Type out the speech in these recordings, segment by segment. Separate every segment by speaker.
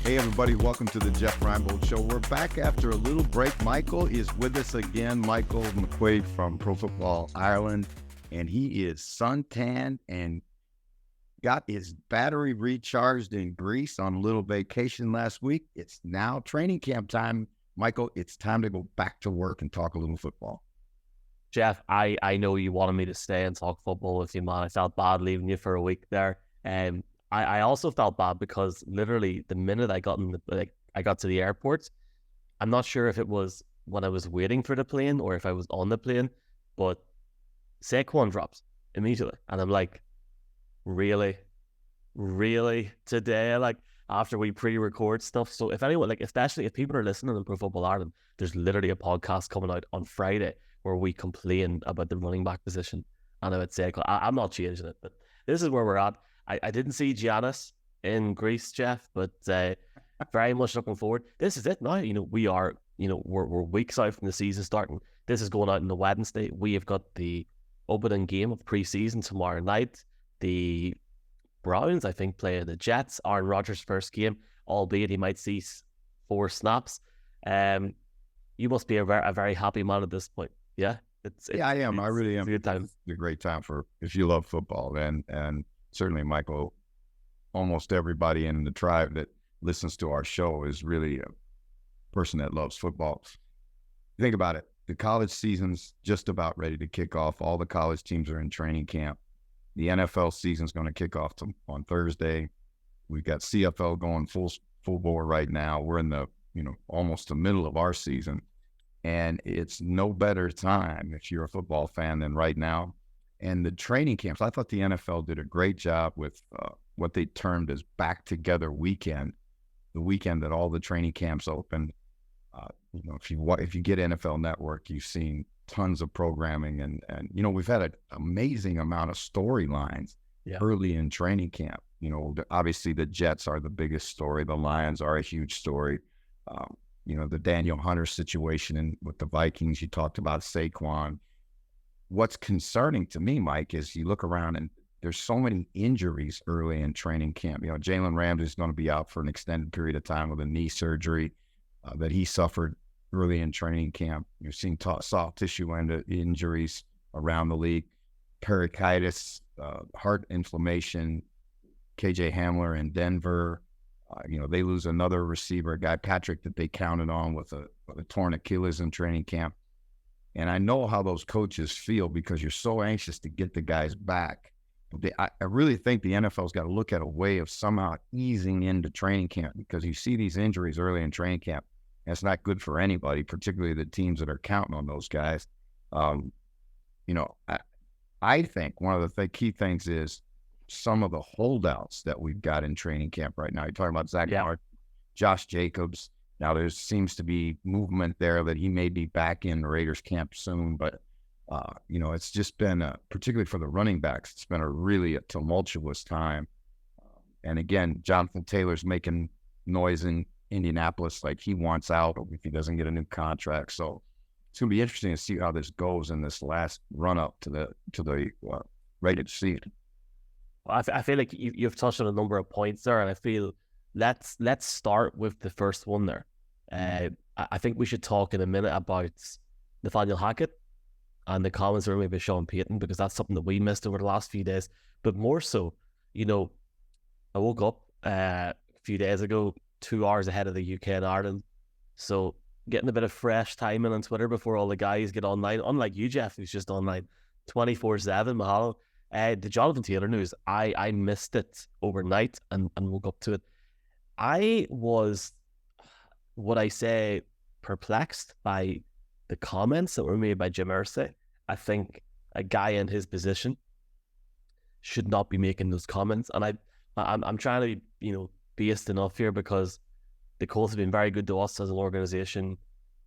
Speaker 1: Hey everybody, welcome to the Jeff Reinebold Show. We're back after a little break. Michael is with us again. Michael McQuaid from Pro Football Ireland, and he is suntan and got his battery recharged in Greece on a little vacation last week. It's now training camp time. Michael, it's time to go back to work and talk a little football.
Speaker 2: Jeff, I know you wanted me to stay and talk football with you, man. I felt bad leaving you for a week there. I also felt bad because literally the minute I got I got to the airport, I'm not sure if it was when I was waiting for the plane or if I was on the plane, but Saquon drops immediately, and I'm like, really today? Like after we pre-record stuff. So if anyone, like especially if people are listening in Pro Football Ireland, there's literally a podcast coming out on Friday where we complain about the running back position and I would say I'm not changing it, but this is where we're at. I didn't see Giannis in Greece, Jeff, but very much looking forward. This is it now. We're weeks out from the season starting. This is going out on the Wednesday. We have got the opening game of preseason tomorrow night. The Browns, I think, play the Jets. Aaron Rodgers' first game, albeit he might see 4 snaps. You must be a very happy man at this point. Yeah,
Speaker 1: I am. I really am.
Speaker 2: It's a good time.
Speaker 1: It's a great time if you love football, and certainly, Michael, almost everybody in the tribe that listens to our show is really a person that loves football. Think about it. The college season's just about ready to kick off. All the college teams are in training camp. The NFL season's going to kick off on Thursday. We've got CFL going full bore right now. We're in the almost the middle of our season, and it's no better time if you're a football fan than right now. And the training camps, I thought the NFL did a great job with what they termed as back together weekend, the weekend that all the training camps opened. If you get NFL Network, you've seen tons of programming, and we've had an amazing amount of storylines early in training camp. Obviously the Jets are the biggest story. The Lions are a huge story. The Daniel Hunter situation with the Vikings, you talked about Saquon. What's concerning to me, Mike, is you look around and there's so many injuries early in training camp. Jalen Ramsey is going to be out for an extended period of time with a knee surgery that he suffered early in training camp. You're seeing soft tissue injuries around the league, pericarditis, heart inflammation. KJ Hamler in Denver, they lose another receiver, a guy, Patrick, that they counted on with a torn Achilles in training camp. And I know how those coaches feel because you're so anxious to get the guys back. I really think the NFL's got to look at a way of somehow easing into training camp, because you see these injuries early in training camp. And it's not good for anybody, particularly the teams that are counting on those guys. I think one of the key things is some of the holdouts that we've got in training camp right now. You're talking about Zach Martin, Josh Jacobs. Now, there seems to be movement there that he may be back in Raiders camp soon, but, it's just been, particularly for the running backs, it's been a tumultuous time. And again, Jonathan Taylor's making noise in Indianapolis like he wants out if he doesn't get a new contract. So it's going to be interesting to see how this goes in this last run-up to the rated season.
Speaker 2: Well, I feel like you've touched on a number of points there, and I feel let's start with the first one there. I think we should talk in a minute about Nathaniel Hackett and the comments were made by Sean Payton, because that's something that we missed over the last few days. But more so, I woke up a few days ago, 2 hours ahead of the UK and Ireland. So getting a bit of fresh timing on Twitter before all the guys get online. Unlike you, Jeff, who's just online 24/7, Mahalo. The Jonathan Taylor news, I missed it overnight and woke up to it. I was, would I say, perplexed by the comments that were made by Jim Irsay. I think a guy in his position should not be making those comments. And I'm trying to be, based enough here, because the Colts have been very good to us as an organization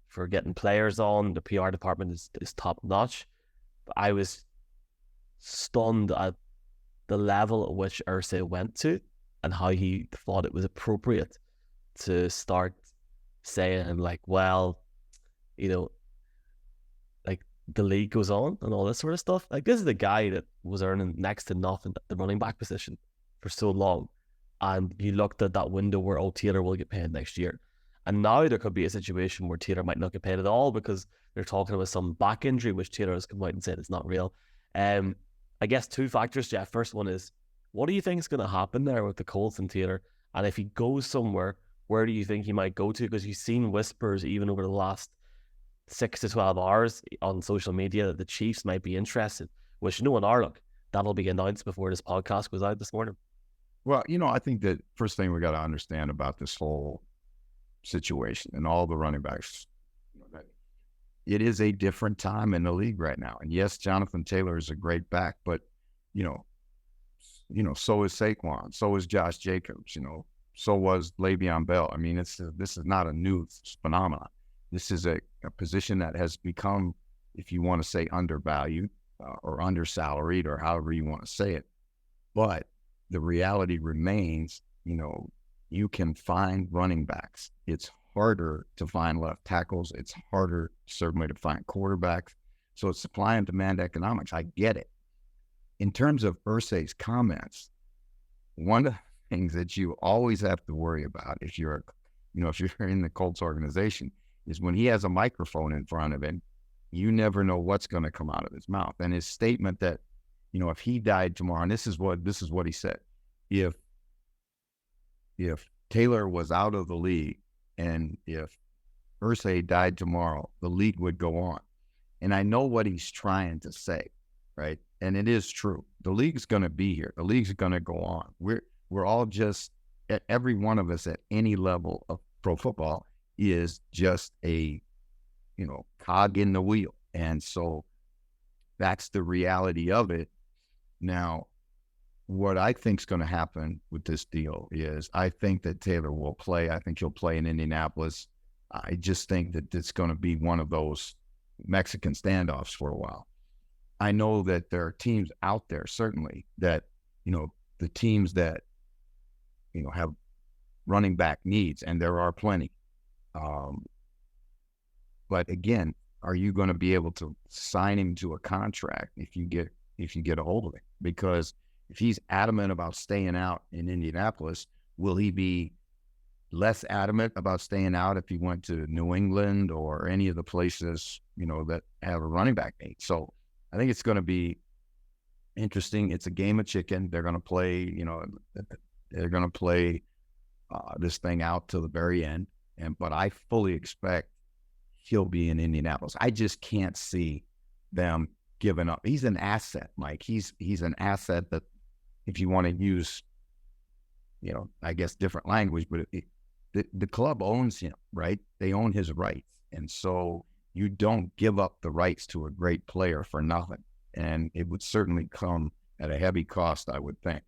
Speaker 2: for getting players on. The PR department is top notch. But I was stunned at the level at which Irsay went to and how he thought it was appropriate to start saying like, well, like the league goes on and all this sort of stuff. Like, this is the guy that was earning next to nothing at the running back position for so long. and you looked at that window where, oh, Taylor will get paid next year. And now there could be a situation where Taylor might not get paid at all because they're talking about some back injury, which Taylor has come out and said it's not real. I guess two factors, Jeff. First one is, what do you think is going to happen there with the Colts and Taylor? And if he goes somewhere, where do you think he might go to? Because you've seen whispers even over the last 6 to 12 hours on social media that the Chiefs might be interested, which no one are. Look, that'll be announced before this podcast goes out this morning.
Speaker 1: Well, I think that first thing we got to understand about this whole situation and all the running backs, it is a different time in the league right now. And yes, Jonathan Taylor is a great back, but so is Saquon, so is Josh Jacobs, so was Le'Veon Bell. I mean, this is not a new phenomenon. This is a position that has become, if you want to say, undervalued or undersalaried or however you want to say it. But the reality remains, you can find running backs. It's harder to find left tackles. It's harder, certainly, to find quarterbacks. So it's supply and demand economics. I get it. In terms of Irsay's comments, one of the things that you always have to worry about if you're in the Colts organization is when he has a microphone in front of him, you never know what's going to come out of his mouth. And his statement that, if he died tomorrow, and this is what he said, if Taylor was out of the league and if Irsay died tomorrow, the league would go on. And I know what he's trying to say, right? And it is true. The league's going to be here. The league's going to go on. We're all just, every one of us at any level of pro football is just a, cog in the wheel. And so that's the reality of it. Now, what I think is going to happen with this deal is I think that Taylor will play. I think he'll play in Indianapolis. I just think that it's going to be one of those Mexican standoffs for a while. I know that there are teams out there, certainly, that, the teams that, have running back needs, and there are plenty. But again, are you going to be able to sign him to a contract if you get a hold of it? Because if he's adamant about staying out in Indianapolis, will he be less adamant about staying out if he went to New England or any of the places, that have a running back need? So I think it's going to be interesting. It's a game of chicken. They're going to play, this thing out to the very end. But I fully expect he'll be in Indianapolis. I just can't see them giving up. He's an asset, Mike. He's an asset that, if you want to use, I guess different language, but the club owns him, right? They own his rights. And so you don't give up the rights to a great player for nothing. And it would certainly come at a heavy cost, I would think.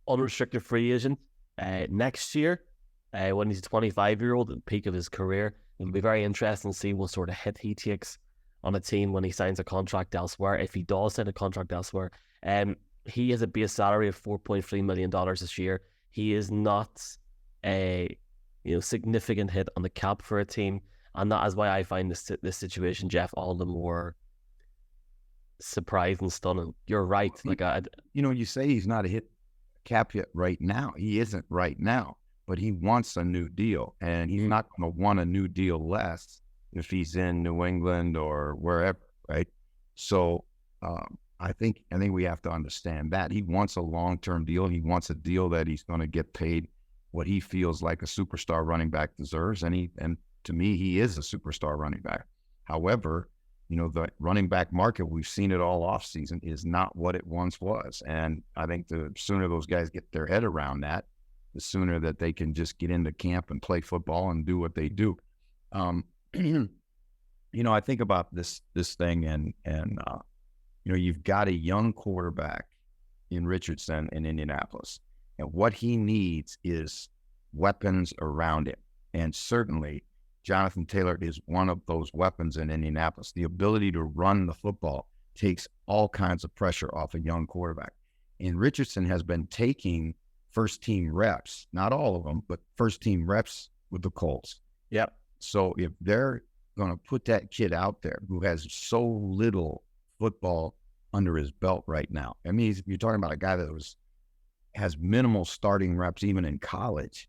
Speaker 2: Unrestricted free agent next year, when he's a 25-year-old at the peak of his career. It'll be very interesting to see what sort of hit he takes on a team when he signs a contract elsewhere, if he does sign a contract elsewhere. He has a base salary of $4.3 million this year. He is not a significant hit on the cap for a team, and that is why I find this situation, Jeff, all the more surprising, stunning. You're right.
Speaker 1: You say he's not a hit cap hit right now. He isn't right now, but he wants a new deal, and he's not going to want a new deal less if he's in New England or wherever, right? So I think we have to understand that he wants a long-term deal. He wants a deal that he's going to get paid what he feels like a superstar running back deserves, and to me, he is a superstar running back. However, the running back market, we've seen it all off season, is not what it once was, and I think the sooner those guys get their head around that, the sooner that they can just get into camp and play football and do what they do. I think about this thing, and you've got a young quarterback in Richardson in Indianapolis, and what he needs is weapons around him. And certainly, Jonathan Taylor is one of those weapons in Indianapolis. The ability to run the football takes all kinds of pressure off a young quarterback. And Richardson has been taking first-team reps, not all of them, but first-team reps with the Colts.
Speaker 2: Yep.
Speaker 1: So if they're going to put that kid out there who has so little football under his belt right now, I mean, you're talking about a guy that has minimal starting reps even in college,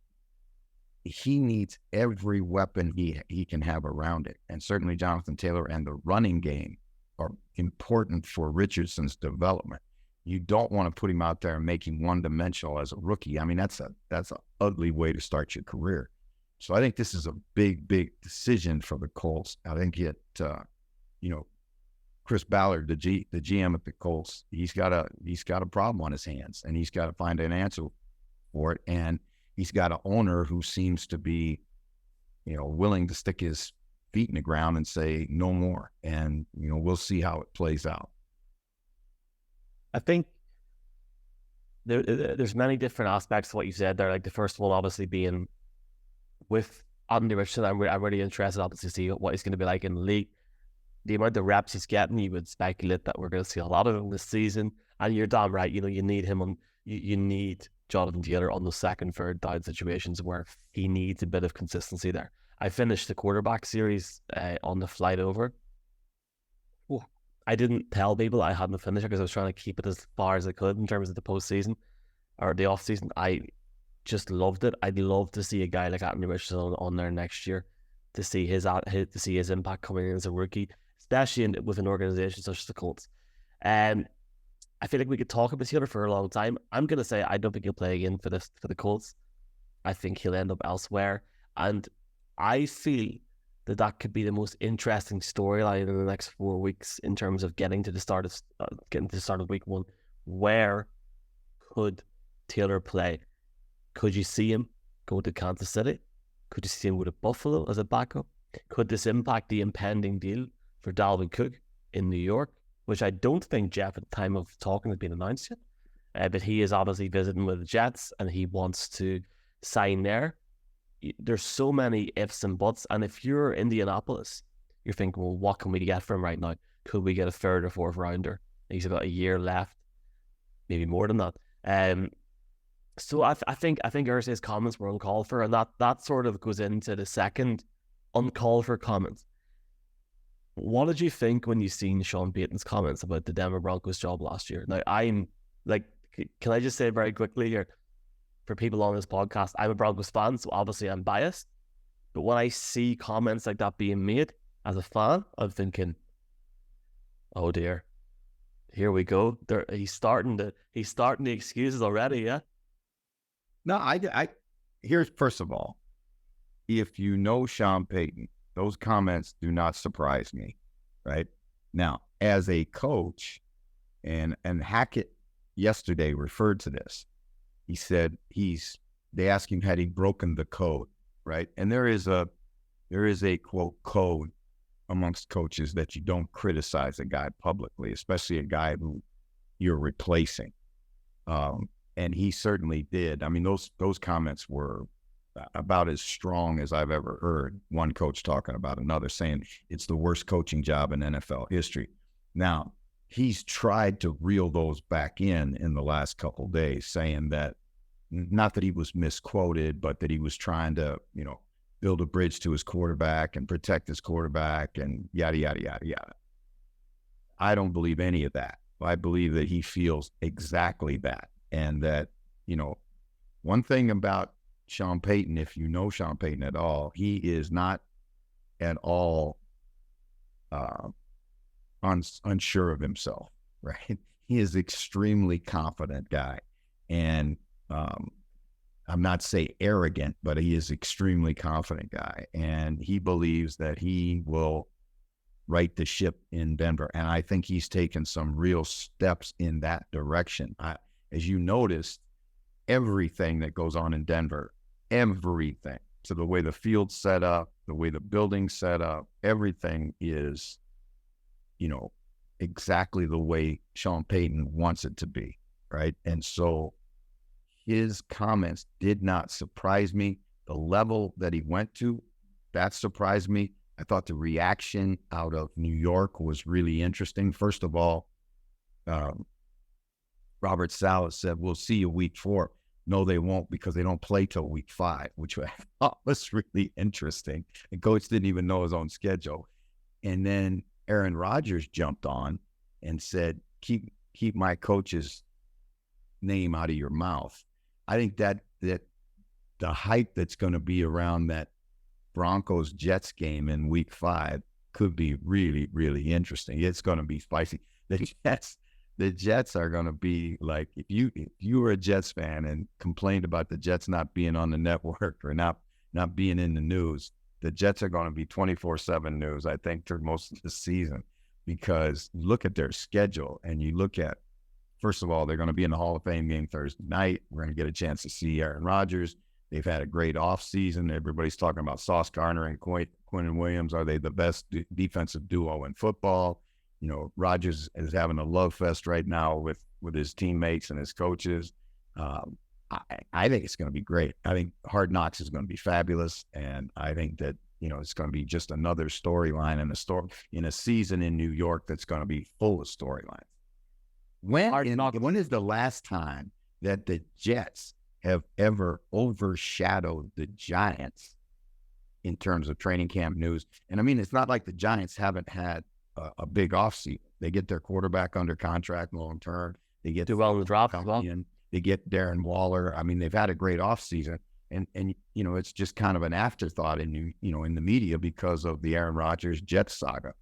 Speaker 1: he needs every weapon he can have around it. And certainly Jonathan Taylor and the running game are important for Richardson's development. You don't want to put him out there and make him one-dimensional as a rookie. I mean, that's an ugly way to start your career. So I think this is a big, big decision for the Colts. I think Chris Ballard, the GM at the Colts, he's got a problem on his hands, and he's got to find an answer for it. And he's got an owner who seems to be, willing to stick his feet in the ground and say no more. And we'll see how it plays out.
Speaker 2: I think there's many different aspects to what you said there. Like the first one, obviously, being with Anthony Richardson. I'm really interested, obviously, to see what he's going to be like in the league. The amount of reps he's getting, you would speculate that we're going to see a lot of him this season. And you're damn right. You need him on. You need Jonathan Taylor on the second, third down situations where he needs a bit of consistency there. I finished the quarterback series on the flight over. Oh, I didn't tell people I hadn't finished it because I was trying to keep it as far as I could in terms of the postseason or the off season. I just loved it. I'd love to see a guy like Anthony Richardson on there next year, to see his impact coming in as a rookie, especially with an organization such as the Colts. I feel like we could talk about Taylor for a long time. I'm going to say I don't think he'll play again for the Colts. I think he'll end up elsewhere. And I feel that could be the most interesting storyline in the next 4 weeks in terms of getting to the start of week one. Where could Taylor play? Could you see him go to Kansas City? Could you see him go to Buffalo as a backup? Could this impact the impending deal for Dalvin Cook in New York, which I don't think Jeff at the time of talking has been announced yet? But he is obviously visiting with the Jets and he wants to sign there. There's so many ifs and buts. And if you're Indianapolis, you're thinking, well, what can we get from him right now? Could we get a third or fourth rounder? He's about a year left, maybe more than that. So I think Irsay's comments were uncalled for, and that sort of goes into the second uncalled for comment. What did you think when you seen Sean Payton's comments about the Denver Broncos job last year? Now, I'm like, can I just say very quickly here, for people on this podcast, I'm a Broncos fan, so obviously I'm biased. But when I see comments like that being made as a fan, I'm thinking, oh dear, here we go. He's starting the excuses already, yeah?
Speaker 1: No, here's, first of all, if you know Sean Payton, those comments do not surprise me, right? Now, as a coach, and Hackett yesterday referred to this. He said they asked him, had he broken the code, right? And there is a quote code amongst coaches that you don't criticize a guy publicly, especially a guy who you're replacing. And he certainly did. I mean, those comments were about as strong as I've ever heard one coach talking about another, saying it's the worst coaching job in NFL history. Now, he's tried to reel those back in the last couple of days, saying that not that he was misquoted, but that he was trying to, build a bridge to his quarterback and protect his quarterback and yada, yada, yada, yada. I don't believe any of that. I believe that he feels exactly that. And that, one thing about Sean Payton, if you know Sean Payton at all, he is not at all unsure of himself, right? He is extremely confident guy. And I'm not say arrogant, but he is extremely confident guy. And he believes that he will right the ship in Denver. And I think he's taken some real steps in that direction. As you noticed, everything that goes on in Denver, everything, so the way the field's set up, the way the building's set up, everything is, exactly the way Sean Payton wants it to be, right? And so his comments did not surprise me. The level that he went to, that surprised me. I thought the reaction out of New York was really interesting. First of all, Robert Saleh said, we'll see you week 4. No, they won't, because they don't play till week 5, which I thought was really interesting. The coach didn't even know his own schedule. And then Aaron Rodgers jumped on and said, keep my coaches name out of your mouth. I think that the hype that's going to be around that Broncos Jets game in week 5 could be really, really interesting. It's going to be spicy. The Jets are going to be like, if you were a Jets fan and complained about the Jets not being on the network or not being in the news, the Jets are going to be 24/7 news, I think, through most of the season, because you look at their schedule and you look at, first of all, they're going to be in the Hall of Fame game Thursday night. We're going to get a chance to see Aaron Rodgers. They've had a great offseason. Everybody's talking about Sauce Gardner and Quinnen Williams. Are they the best defensive duo in football? You know, Rodgers is having a love fest right now with his teammates and his coaches. I think it's going to be great. I think Hard Knocks is going to be fabulous, and I think that, you know, it's going to be just another storyline in a season in New York that's going to be full of storylines. When is the last time that the Jets have ever overshadowed the Giants in terms of training camp news? And I mean, it's not like the Giants haven't had a big offseason. They get their quarterback under contract long term. They get
Speaker 2: do well in the draft as well.
Speaker 1: They get Darren Waller. I mean, they've had a great offseason. And you know, it's just kind of an afterthought in the media because of the Aaron Rodgers Jets saga.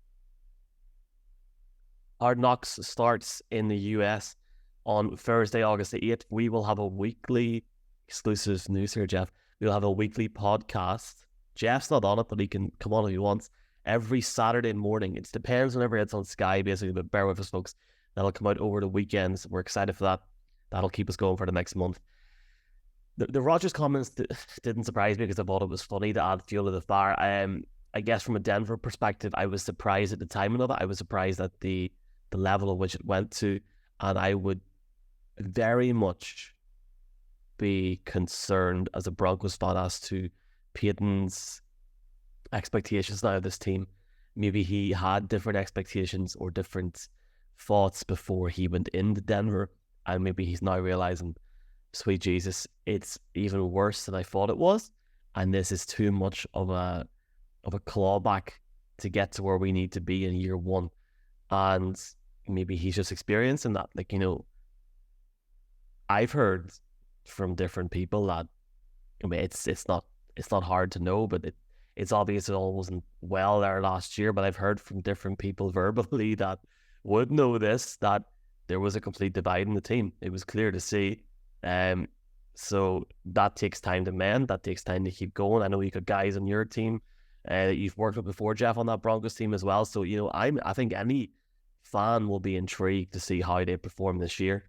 Speaker 2: Hard Knocks starts in the US on Thursday, August the 8th. We will have a weekly exclusive news here, Jeff. We'll have a weekly podcast. Jeff's not on it, but he can come on if he wants. Every Saturday morning. It depends whenever it's on Sky, basically, but bear with us, folks. That'll come out over the weekends. We're excited for that. That'll keep us going for the next month. The Rodgers comments didn't surprise me because I thought it was funny to add fuel to the fire. I guess from a Denver perspective, I was surprised at the timing of it. I was surprised at the level at which it went to, and I would very much be concerned as a Broncos fan as to Payton's expectations now of this team. Maybe he had different expectations or different thoughts before he went into Denver, and maybe he's now realizing, sweet Jesus, it's even worse than I thought it was, and this is too much of a clawback to get to where we need to be in year one. And maybe he's just experiencing that. Like, you know, I've heard from different people that, I mean, it's not hard to know, but it's obvious it all wasn't well there last year. But I've heard from different people verbally that would know this, that there was a complete divide in the team. It was clear to see. So that takes time to mend. That takes time to keep going. I know you got guys on your team that you've worked with before, Jeff, on that Broncos team as well. So, you know, I think any fan will be intrigued to see how they perform this year.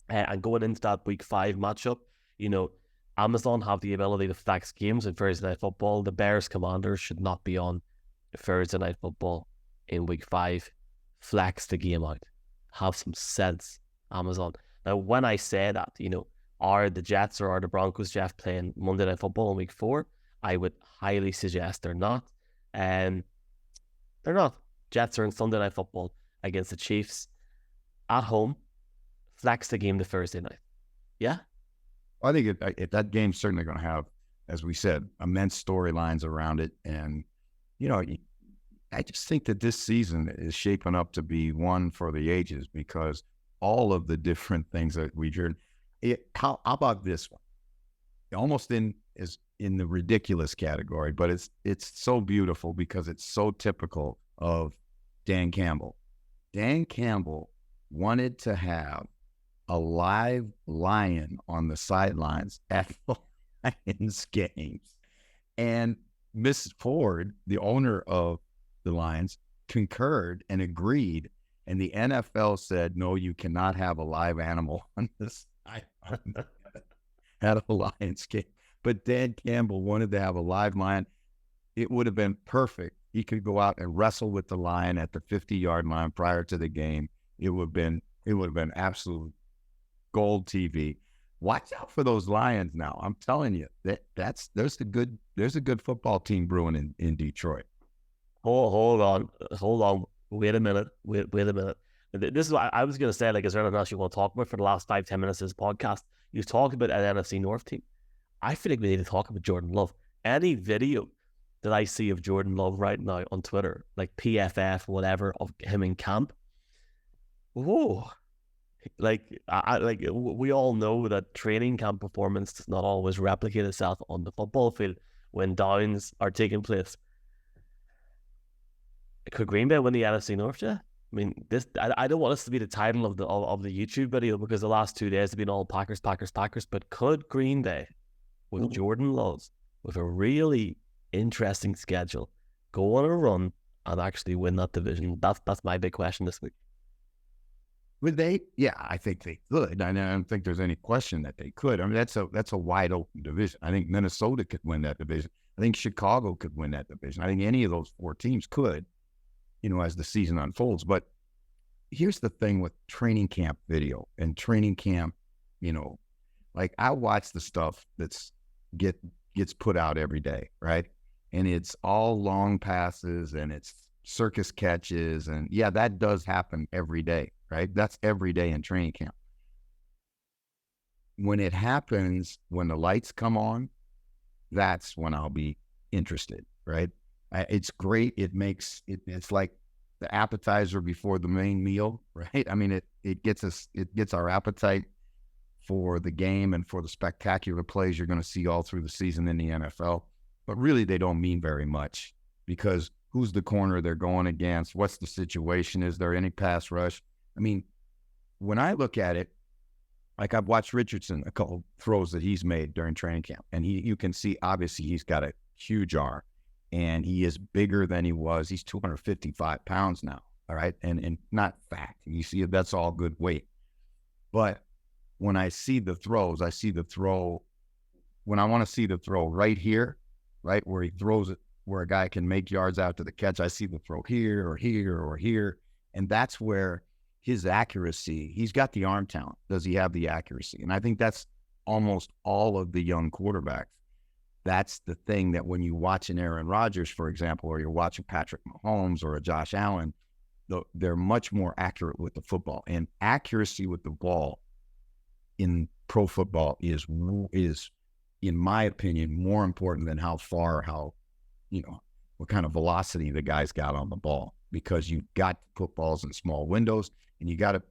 Speaker 2: And going into that week 5 matchup, you know, Amazon have the ability to flex games in Thursday Night Football. The Bears Commanders should not be on Thursday Night Football in week 5. Flex the game out. Have some sense, Amazon. Now, when I say that, you know, are the Jets or are the Broncos, Jeff, playing Monday Night Football in week 4? I would highly suggest they're not. They're not. Jets are in Sunday Night Football against the Chiefs at home. Flex the game to Thursday night. Yeah?
Speaker 1: I think that game's certainly going to have, as we said, immense storylines around it. And, you know, I just think that this season is shaping up to be one for the ages because all of the different things that we've heard. How about this one? Almost in the ridiculous category, but it's so beautiful because it's so typical of Dan Campbell. Dan Campbell wanted to have a live lion on the sidelines at the Lions games. And Miss Ford, the owner of the Lions, concurred and agreed. And the NFL said, no, you cannot have a live animal on the sideline at a Lions game. But Dan Campbell wanted to have a live lion. It would have been perfect. He could go out and wrestle with the lion at the 50-yard line prior to the game. It would have been absolute gold TV. Watch out for those Lions now. I'm telling you, there's a good football team brewing in Detroit.
Speaker 2: Hold on. Wait a minute. This is what I was going to say. Like, is there anything else you want to talk about for the last 5-10 minutes of this podcast? You've talked about an NFC North team. I feel like we need to talk about Jordan Love. Any video that I see of Jordan Love right now on Twitter, like PFF, whatever, of him in camp, whoa, We all know that training camp performance does not always replicate itself on the football field when downs are taking place. Could Green Bay win the NFC North? Yeah. I mean, I don't want this to be the title of the YouTube video because the last 2 days have been all Packers. But could Green Bay, with Jordan Love, with a really interesting schedule, go on a run and actually win that division? That's my big question this week.
Speaker 1: Would they? Yeah, I think they could. I don't think there's any question that they could. I mean, that's a wide open division. I think Minnesota could win that division. I think Chicago could win that division. I think any of those 4 teams could, as the season unfolds. But here's the thing with training camp video and training camp, like I watch the stuff gets put out every day, right? And it's all long passes and it's circus catches. And yeah, that does happen every day, right? That's every day in training camp. When it happens, when the lights come on, that's when I'll be interested, right? It's great. It's like the appetizer before the main meal, right? I mean, it gets our appetite for the game and for the spectacular plays you're going to see all through the season in the NFL. But really, they don't mean very much because who's the corner they're going against? What's the situation? Is there any pass rush? I mean, when I look at it, like I've watched Richardson, a couple throws that he's made during training camp, and you can see obviously he's got a huge arm, and he is bigger than he was. He's 255 pounds now, all right, and not fat. You see, that's all good weight. But when I see the throws, I see the throw when I want to see the throw right here, right where he throws it, where a guy can make yards after the catch. I see the throw here or here or here, and that's where his accuracy, he's got the arm talent. Does he have the accuracy? And I think that's almost all of the young quarterbacks. That's the thing that when you watch an Aaron Rodgers, for example, or you're watching Patrick Mahomes or a Josh Allen, they're much more accurate with the football. And accuracy with the ball in pro football is, in my opinion, more important than how far, what kind of velocity the guy's got on the ball. Because you've got to put balls in small windows and you got to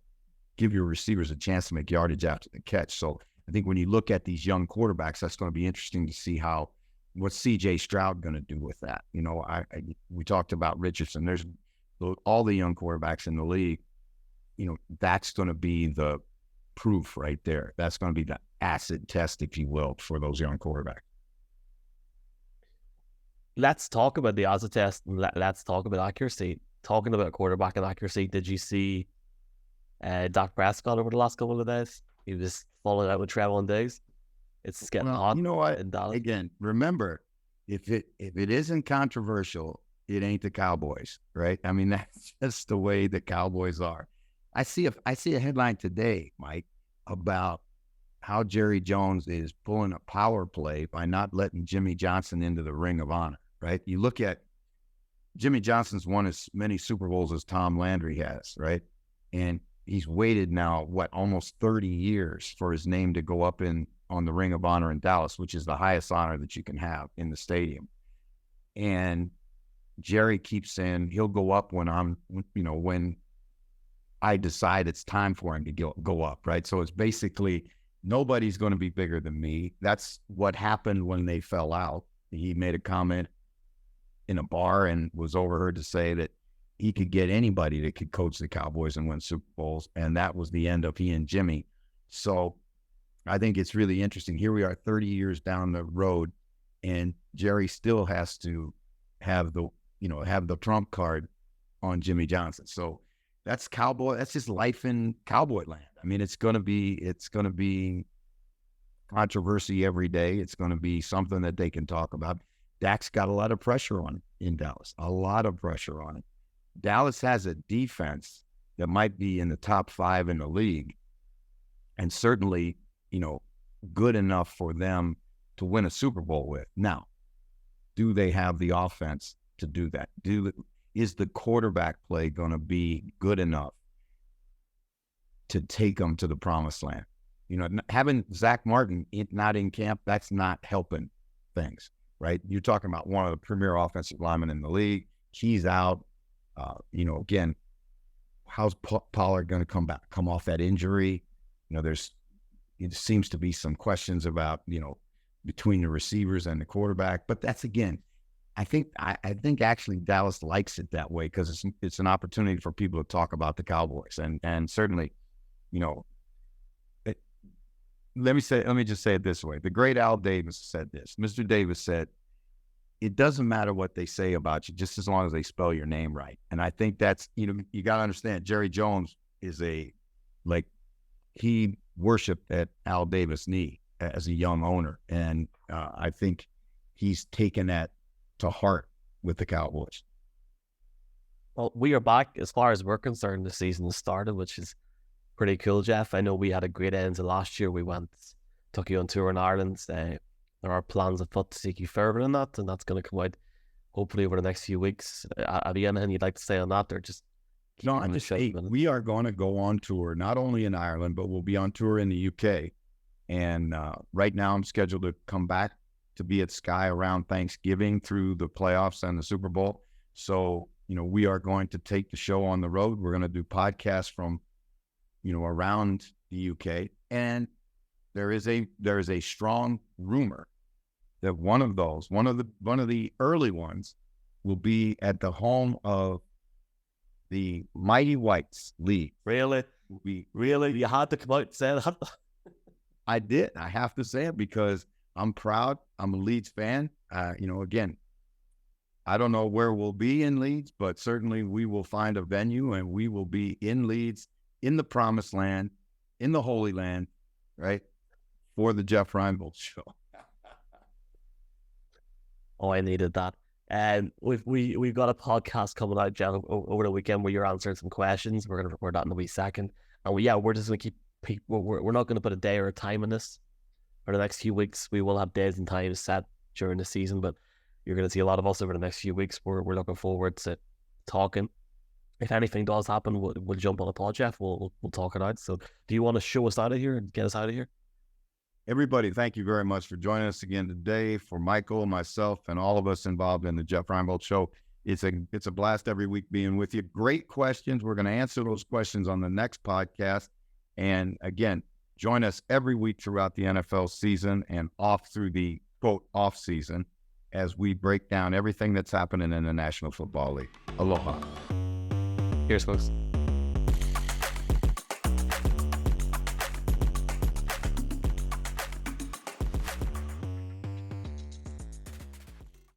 Speaker 1: give your receivers a chance to make yardage after the catch. So I think when you look at these young quarterbacks, that's going to be interesting to see what's C.J. Stroud going to do with that. We talked about Richardson. There's all the young quarterbacks in the league. That's going to be the proof right there. That's going to be the acid test, if you will, for those young quarterbacks.
Speaker 2: Let's talk about the acid test and let's talk about accuracy. Talking about quarterback and accuracy, did you see Dak Prescott over the last couple of days? He was falling out with Trevon Diggs. It's getting hot.
Speaker 1: You know what?
Speaker 2: In Dallas.
Speaker 1: Again, remember, if it isn't controversial, it ain't the Cowboys, right? I mean, that's just the way the Cowboys are. I see a headline today, Mike, about how Jerry Jones is pulling a power play by not letting Jimmy Johnson into the Ring of Honor, right? You look at Jimmy Johnson's won as many Super Bowls as Tom Landry has, right? And he's waited now, almost 30 years for his name to go up on the Ring of Honor in Dallas, which is the highest honor that you can have in the stadium. And Jerry keeps saying he'll go up when when I decide it's time for him to go up, right? So it's basically nobody's going to be bigger than me. That's what happened when they fell out. He made a comment in a bar and was overheard to say that he could get anybody that could coach the Cowboys and win Super Bowls. And that was the end of he and Jimmy. So I think it's really interesting. Here we are 30 years down the road and Jerry still has to have the trump card on Jimmy Johnson. So that's just life in cowboy land. I mean, it's going to be controversy every day. It's going to be something that they can talk about. Dak's got a lot of pressure on him in Dallas, a lot of pressure on him. Dallas has a defense that might be in the top 5 in the league and certainly, good enough for them to win a Super Bowl with. Now, do they have the offense to do that? Is the quarterback play going to be good enough to take them to the promised land? Having Zach Martin not in camp, that's not helping things, right? You're talking about one of the premier offensive linemen in the league. He's out. Again, how's Pollard going to come off that injury? It seems to be some questions about, between the receivers and the quarterback. But that's, again, I think actually Dallas likes it that way because it's an opportunity for people to talk about the Cowboys. And certainly, let me just say it this way. The great Al Davis said this. Mr. Davis said, it doesn't matter what they say about you, just as long as they spell your name right. And I think that's, you got to understand, Jerry Jones is he worshiped at Al Davis' knee as a young owner. And I think he's taken that to heart with the Cowboys.
Speaker 2: Well, we are back as far as we're concerned. The season has started, which is pretty cool, Jeff. I know we had a great end to last year. We took you on tour in Ireland. There are plans afoot to take you further than that, and that's going to come out hopefully over the next few weeks. Have you anything you'd like to say on that, or just
Speaker 1: no? I'm just saying we are going to go on tour not only in Ireland, but we'll be on tour in the UK. And right now, I'm scheduled to come back to be at Sky around Thanksgiving through the playoffs and the Super Bowl. So we are going to take the show on the road. We're going to do podcasts from around the UK, and there is a strong rumor that one of the early ones will be at the home of the Mighty Whites League.
Speaker 2: Really? You had to come out and say that.
Speaker 1: I did. I have to say it because I'm proud. I'm a Leeds fan. Again, I don't know where we'll be in Leeds, but certainly we will find a venue and we will be in Leeds, in the Promised Land, in the Holy Land, right? For the Jeff Reinebold Show.
Speaker 2: Oh, I needed that. And we've got a podcast coming out, Jeff, over the weekend where you're answering some questions. We're going to record that in a wee second. And we're just going to keep, we're not going to put a day or a time in this for the next few weeks. We will have days and times set during the season, but you're going to see a lot of us over the next few weeks. We're looking forward to talking. If anything does happen, we'll jump on a pod, Jeff. We'll talk it out. So do you want to show us out of here and get us out of here?
Speaker 1: Everybody, thank you very much for joining us again today. For Michael, myself, and all of us involved in the Jeff Reinebold Show, it's a blast every week being with you. Great questions. We're going to answer those questions on the next podcast. And again, join us every week throughout the NFL season and off through the, quote, off season as we break down everything that's happening in the National Football League. Aloha.
Speaker 2: Cheers, folks.